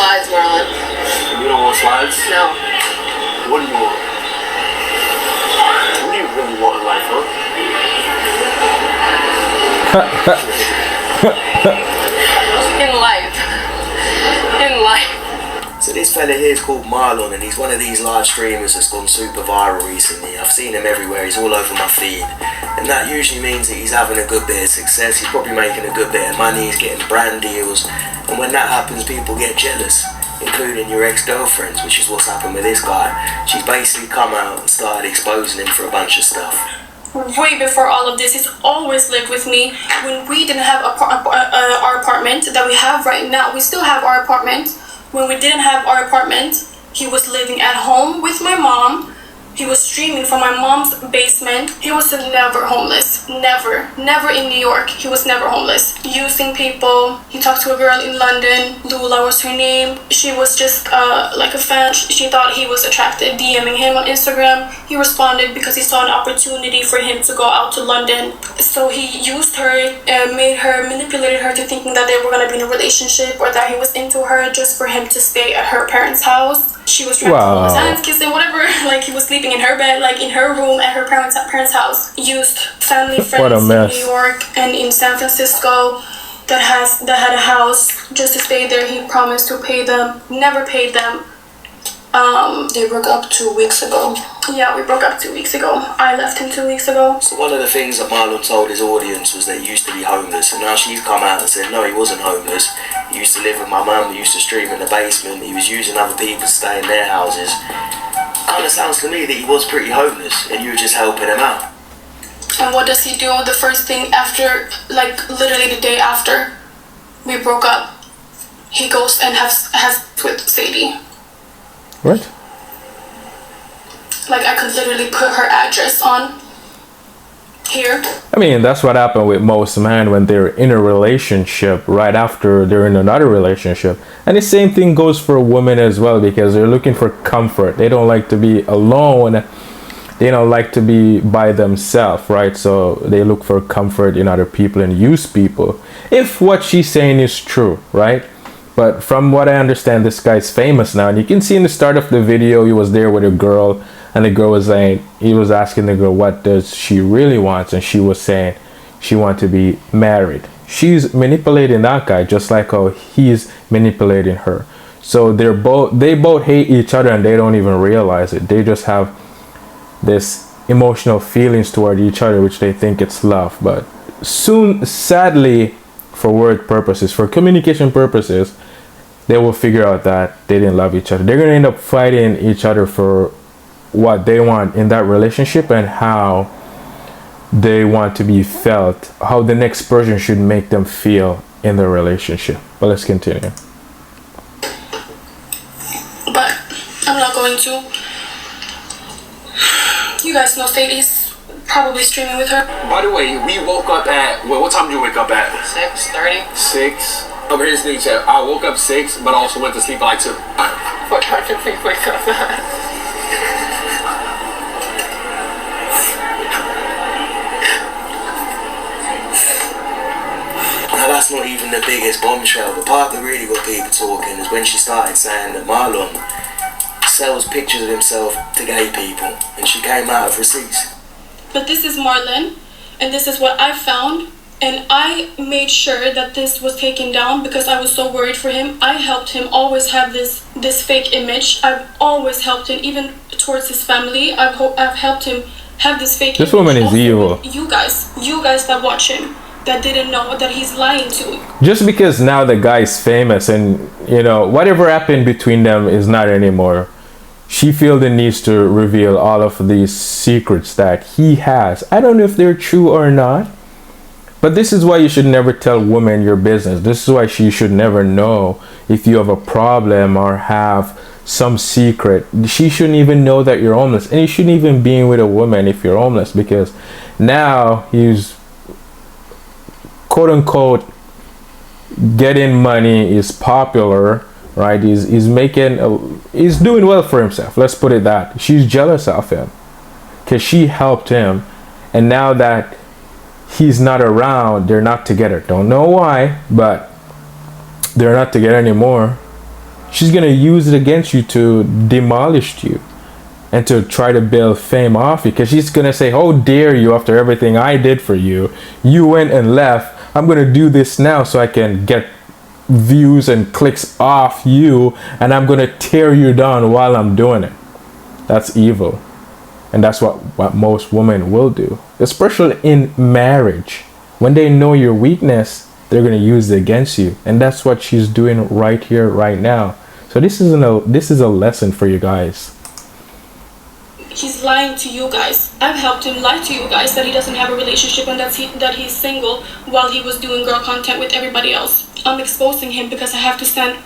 slides, Marlon. You don't want slides? No. What do you want? What do you really want in life, huh? In life. In life. So this fella here is called Marlon, and he's one of these large streamers that's gone super viral recently. I've seen him everywhere, he's all over my feed. And that usually means that he's having a good bit of success, he's probably making a good bit of money, he's getting brand deals. And when that happens, people get jealous, including your ex-girlfriends, which is what's happened with this guy. She's basically come out and started exposing him for a bunch of stuff. Way before all of this, he's always lived with me. When we didn't have our apartment that we have right now, we still have our apartment. When we didn't have our apartment, he was living at home with my mom. He was streaming from my mom's basement. He was never homeless. Never. Never in New York. He was never homeless. Using people. He talked to a girl in London. Lula was her name. She was just like a fan. She thought he was attracted. DMing him on Instagram. He responded because he saw an opportunity for him to go out to London. So he used her, manipulated her to thinking that they were going to be in a relationship or that he was into her just for him to stay at her parents' house. She was trying to hold his hands, kissing, whatever. Like he was sleeping in her bed, like in her room at her parents' house. Used family friends in New York and in San Francisco that had a house just to stay there. He promised to pay them, never paid them. They broke up 2 weeks ago. Yeah, we broke up 2 weeks ago. I left him 2 weeks ago. So one of the things that Marlon told his audience was that he used to be homeless, and now she's come out and said no, he wasn't homeless. He used to live with my mum, he used to stream in the basement, he was using other people to stay in their houses. Kind of sounds to me that he was pretty homeless and you were just helping him out. And what does he do the first thing after, like literally the day after we broke up? He goes and has with Sadie. What? Like I could literally put her address on here. I mean, that's what happened with most men when they're in a relationship right after they're in another relationship. And the same thing goes for women as well, because they're looking for comfort. They don't like to be alone. They don't like to be by themselves, right? So they look for comfort in other people and use people. If what she's saying is true, right? But from what I understand, this guy's famous now. And you can see in the start of the video, he was there with a girl. And the girl was saying, he was asking the girl, what does she really want? And she was saying she wants to be married. She's manipulating that guy just like how he's manipulating her. So they both hate each other and they don't even realize it. They just have this emotional feelings toward each other, which they think it's love. But soon, sadly, for word purposes, for communication purposes, they will figure out that they didn't love each other. They're going to end up fighting each other for what they want in that relationship and how they want to be felt, how the next person should make them feel in the relationship. But let's continue. But I'm not going to. You guys know Sadie's probably streaming with her. By the way, we woke up at, well, what time did you wake up at? 6:30. 6. Over here, sneak chat. I woke up 6, but also went to sleep at like 2. What time did we wake up at? Now that's not even the biggest bombshell. The part that really got people talking is when she started saying that Marlon sells pictures of himself to gay people, and she came out of receipts. But this is Marlon, and this is what I found, and I made sure that this was taken down because I was so worried for him. I helped him always have this fake image. I've always helped him, even towards his family. I've helped him have this fake image. This woman is also, evil. You guys that watch him, that didn't know that he's lying to. Just because now the guy's famous and, you know, whatever happened between them is not anymore. She feels the need to reveal all of these secrets that he has. I don't know if they're true or not. But this is why you should never tell women your business. This is why she should never know if you have a problem or have some secret. She shouldn't even know that you're homeless. And you shouldn't even be with a woman if you're homeless, because now he's quote unquote getting money, is popular, right? He's doing well for himself. Let's put it that. She's jealous of him because she helped him, and now that he's not around, they're not together. Don't know why, but they're not together anymore. she's gonna use it against you to demolish you and to try to build fame off you, because she's gonna say, how dare you, after everything I did for you, you went and left. I'm gonna do this now so I can get views and clicks off you, and I'm gonna tear you down while I'm doing it. That's evil. And that's what most women will do, especially in marriage. When they know your weakness, they're going to use it against you. And that's what she's doing right here, right now. So this is a lesson for you guys. He's lying to you guys. I've helped him lie to you guys that he doesn't have a relationship and that he's single while he was doing girl content with everybody else. I'm exposing him because I have to stand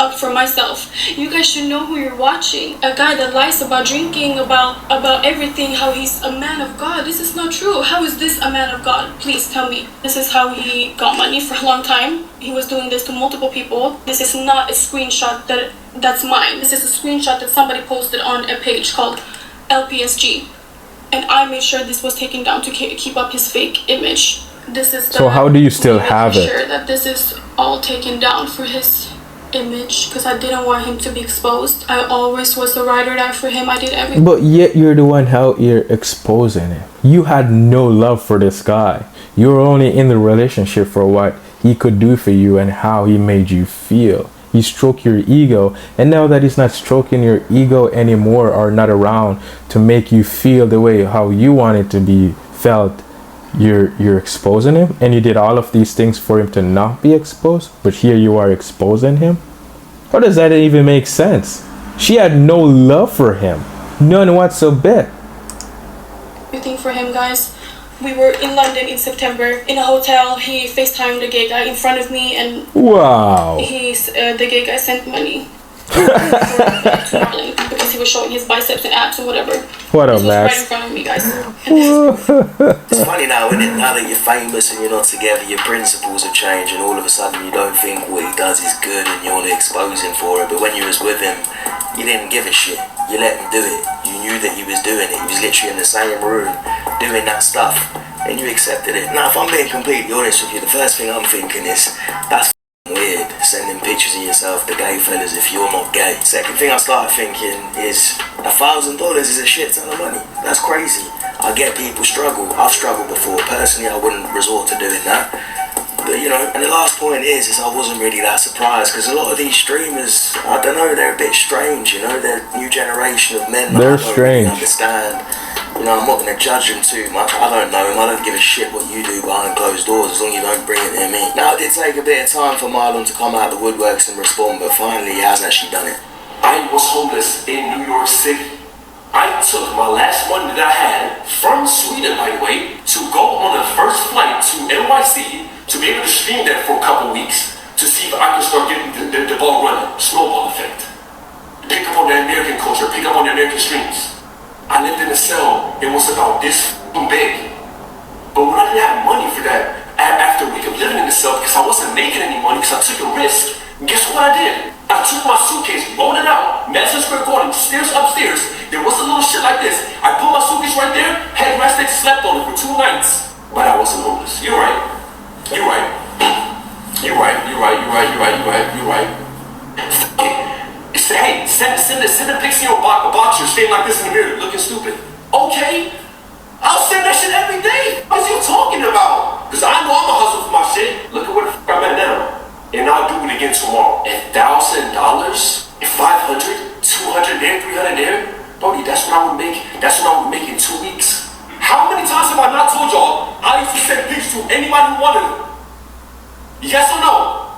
up for myself. You guys should know who you're watching. A guy that lies about drinking, about everything, how he's a man of God. This is not true. How is this a man of God? Please tell me. This is how he got money for a long time. He was doing this to multiple people. This is not a screenshot that's mine. This is a screenshot that somebody posted on a page called LPSG. And I made sure this was taken down to keep up his fake image. This is so how do you still have it? Sure that this is all taken down for his image, because I didn't want him to be exposed. I always was the ride or die for him. I did everything. But yet you're the one out here exposing him. You had no love for this guy. You were only in the relationship for what he could do for you and how he made you feel. He stroked your ego, and now that he's not stroking your ego anymore or not around to make you feel the way how you want it to be felt, you're exposing him. And you did all of these things for him to not be exposed, but here you are exposing him. How does that even make sense? She had no love for him, none whatsoever. Everything for him, guys. We were in London in September in a hotel. He FaceTimed the gay guy in front of me, and wow, the gay guy sent money to Marlon because he was showing his biceps and abs and whatever. What a mess! Right in front of me, guys. It's funny now, isn't it? Now that you're famous and you're not together, your principles have changed, and all of a sudden you don't think what he does is good, and you want to expose him for it. But when you was with him, you didn't give a shit. You let him do it. You knew that he was doing it. He was literally in the same room doing that stuff, and you accepted it. Now, if I'm being completely honest with you, the first thing I'm thinking is, that's weird, sending pictures of yourself to gay fellas if you're not gay. Second thing I started thinking is, $1,000 is a shit ton of money. That's crazy. I get people struggle. I've struggled before. Personally, I wouldn't resort to doing that. But, you know, and the last point is I wasn't really that surprised, because a lot of these streamers, I don't know, they're a bit strange, you know, they're new generation of men that they're I don't strange. really understand. You know, I'm not going to judge them too much. I don't know him. I don't give a shit what you do behind closed doors, as long as you don't bring it near me. Now, it did take a bit of time for Marlon to come out of the woodworks and respond, but finally he has actually done it. I was homeless in New York City. I took my last money that I had from Sweden, by the way, to go on the first flight to NYC to be able to stream there for a couple weeks to see if I can start getting the ball running, snowball effect. Pick up on the American culture, pick up on the American streams. I lived in a cell, it was about this big. But when I didn't have money for that, after a week of living in the cell, because I wasn't making any money, because I took a risk, guess what I did? I took my suitcase, rolled it out, Madison Square Garden, stairs upstairs. There was a little shit like this. I put my suitcase right there, had rested, slept on it for 2 nights. But I wasn't homeless. You're right. You're right. You're right. You're right. You're right. You're right. You're right. You're right. Hey, send a picture of a boxer standing like this in the mirror, looking stupid. Okay, I'll send that shit every day. What is you talking about? Because I know I'm gonna hustle for my shit. Look at where the fuck I'm at now. And I'll do it again tomorrow. $1,000, $500, $200 there, $300 there. Brody, that's what I would make. That's what I would make in 2 weeks. How many times have I not told y'all I used to send pics to anybody who wanted them? Yes or no?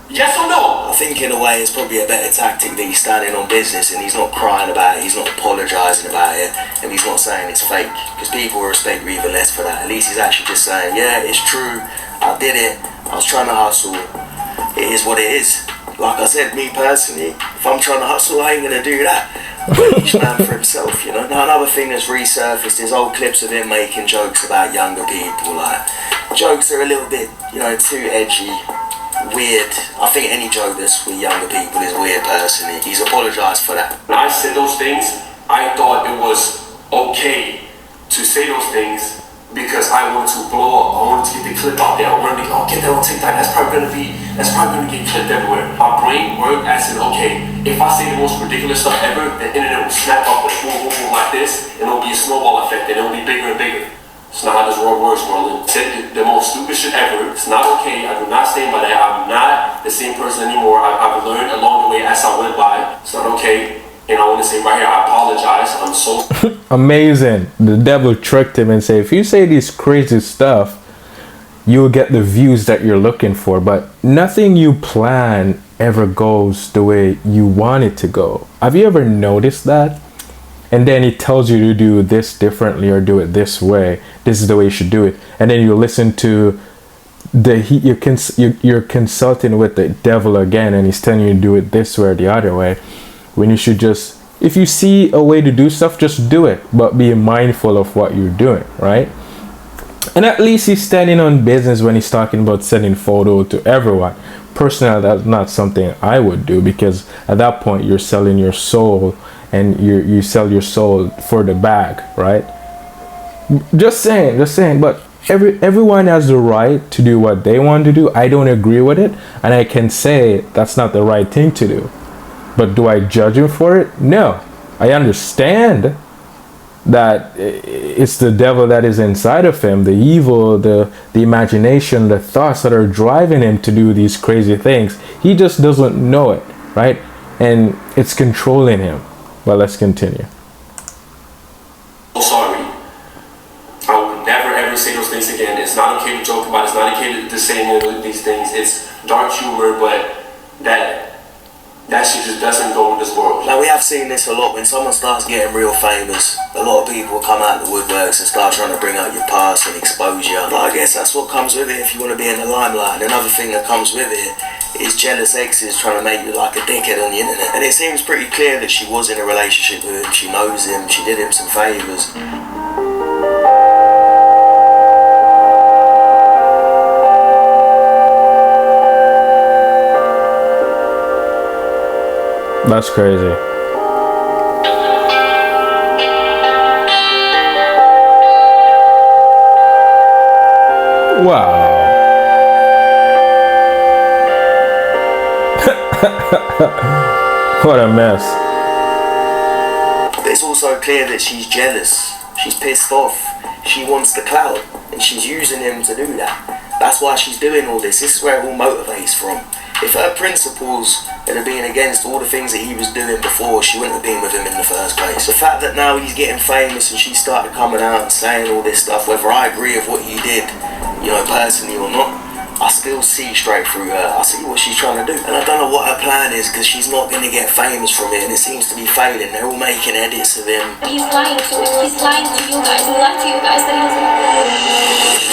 Yes or no? I think in a way it's probably a better tactic that he's standing on business and he's not crying about it, he's not apologising about it, and he's not saying it's fake, because people will respect you even less for that. At least he's actually just saying, yeah, it's true, I did it, I was trying to hustle, it is what it is. Like I said, me personally, if I'm trying to hustle, I ain't gonna do that. But each man for himself, you know. Now another thing that's resurfaced is old clips of him making jokes about younger people, like jokes are a little bit, you know, too edgy, weird. I think any joke that's with younger people is weird personally. He's apologised for that. When I said those things, I thought it was okay to say those things because I wanted to blow up. I wanted to get the clip out there. I wanted to get that on TikTok. That's probably gonna get clipped everywhere. My brain worked as in, okay, if I say the most ridiculous stuff ever, the internet will snap up with boom, boom, boom like this, and it'll be a snowball effect, and it'll be bigger and bigger. It's not how this world works, Marlon. Said the most stupid shit ever. It's not okay. I do not stand by that. I'm not the same person anymore. I've learned along the way as I went by. It's not okay. And I want to say right here, I apologize. I'm so Amazing. The devil tricked him and said, if you say this crazy stuff, you'll get the views that you're looking for. But nothing you plan ever goes the way you want it to go. Have you ever noticed that? And then he tells you to do this differently or do it this way. This is the way you should do it. And then you listen to you're consulting with the devil again, and he's telling you to do it this way or the other way. When you should just, if you see a way to do stuff, just do it. But be mindful of what you're doing, right? And at least he's standing on business when he's talking about sending photo to everyone. Personally, that's not something I would do, because at that point you're selling your soul, and you sell your soul for the bag, right? Just saying. But everyone has the right to do what they want to do. I don't agree with it, and I can say that's not the right thing to do. But do I judge him for it? No. I understand that it's the devil that is inside of him, the evil, the imagination, the thoughts that are driving him to do these crazy things. He just doesn't know it, right? And it's controlling him. Well, let's continue. Sorry. I would never ever say those things again. It's not okay to joke about it. It's not okay to say these things. It's dark humor, but that shit just doesn't go in this world. Now, we have seen this a lot. When someone starts getting real famous, a lot of people come out the woodworks and start trying to bring out your past and expose you. But I guess that's what comes with it if you want to be in the limelight. And another thing that comes with it is jealous exes trying to make you like a dickhead on the internet. And it seems pretty clear that she was in a relationship with him. She knows him. She did him some favours. That's crazy. Wow. What a mess. But it's also clear that she's jealous. She's pissed off. She wants the clout, and she's using him to do that. That's why she's doing all this. This is where it all motivates from. If her principles had been against all the things that he was doing before, she wouldn't have been with him in the first place. The fact that now he's getting famous and she started coming out and saying all this stuff, whether I agree with what he did, personally or not, I still see straight through her. I see what she's trying to do. And I don't know what her plan is, because she's not going to get famous from it, and it seems to be failing. They're all making edits of him. He's lying to me. He's lying to you guys. He lied to you guys that he doesn't.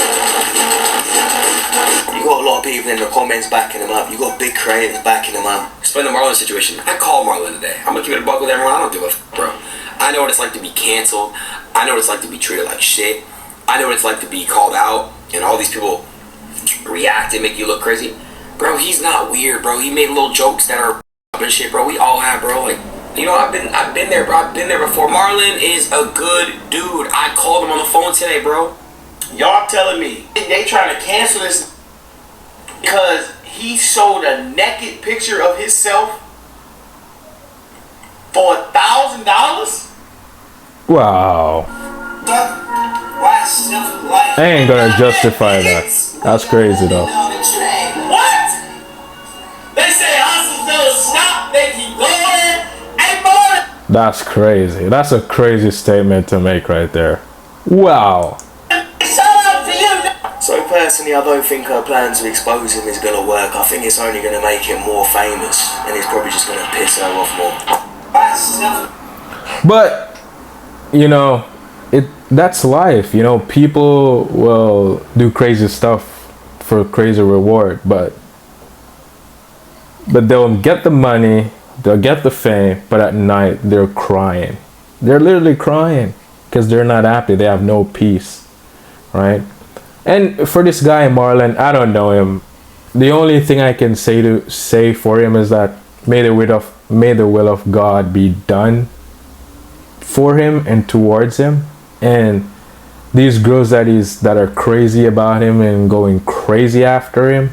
You got a lot of people in the comments backing him up. You got big creators backing him up. Explain the Marlon situation. I called Marlon today. I'm gonna keep it a buck with everyone. I don't give a bro. I know what it's like to be canceled. I know what it's like to be treated like shit. I know what it's like to be called out, and all these people react and make you look crazy. Bro, he's not weird, bro. He made little jokes that are and shit, bro. We all have, bro. Like, I've been there, bro. I've been there before. Marlon is a good dude. I called him on the phone today, bro. Y'all telling me they trying to cancel this because he showed a naked picture of himself for $1,000? Wow. I ain't gonna justify that. That's crazy though. What? They say hustle don't stop, they keep going. Hey, boy! That's crazy. That's a crazy statement to make right there. Wow. Shout out to you! So personally, I don't think her plan to expose him is going to work. I think it's only going to make him more famous, and it's probably just going to piss her off more. But that's life. People will do crazy stuff for crazy reward, but they'll get the money, they'll get the fame, but at night they're crying. They're literally crying because they're not happy. They have no peace, right? And for this guy Marlon, I don't know him. The only thing I can say for him is that may the will of God be done for him and towards him. And these girls that are crazy about him and going crazy after him,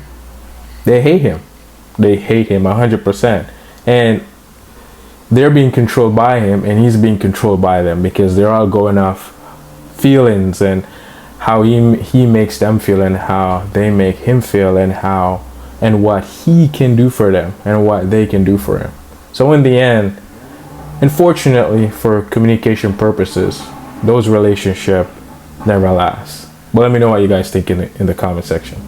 they hate him. They hate him 100%. And they're being controlled by him, and he's being controlled by them, because they're all going off feelings and how he makes them feel and how they make him feel, and what he can do for them and what they can do for him. So in the end, unfortunately, for communication purposes, those relationships never last. But let me know what you guys think in the comment section.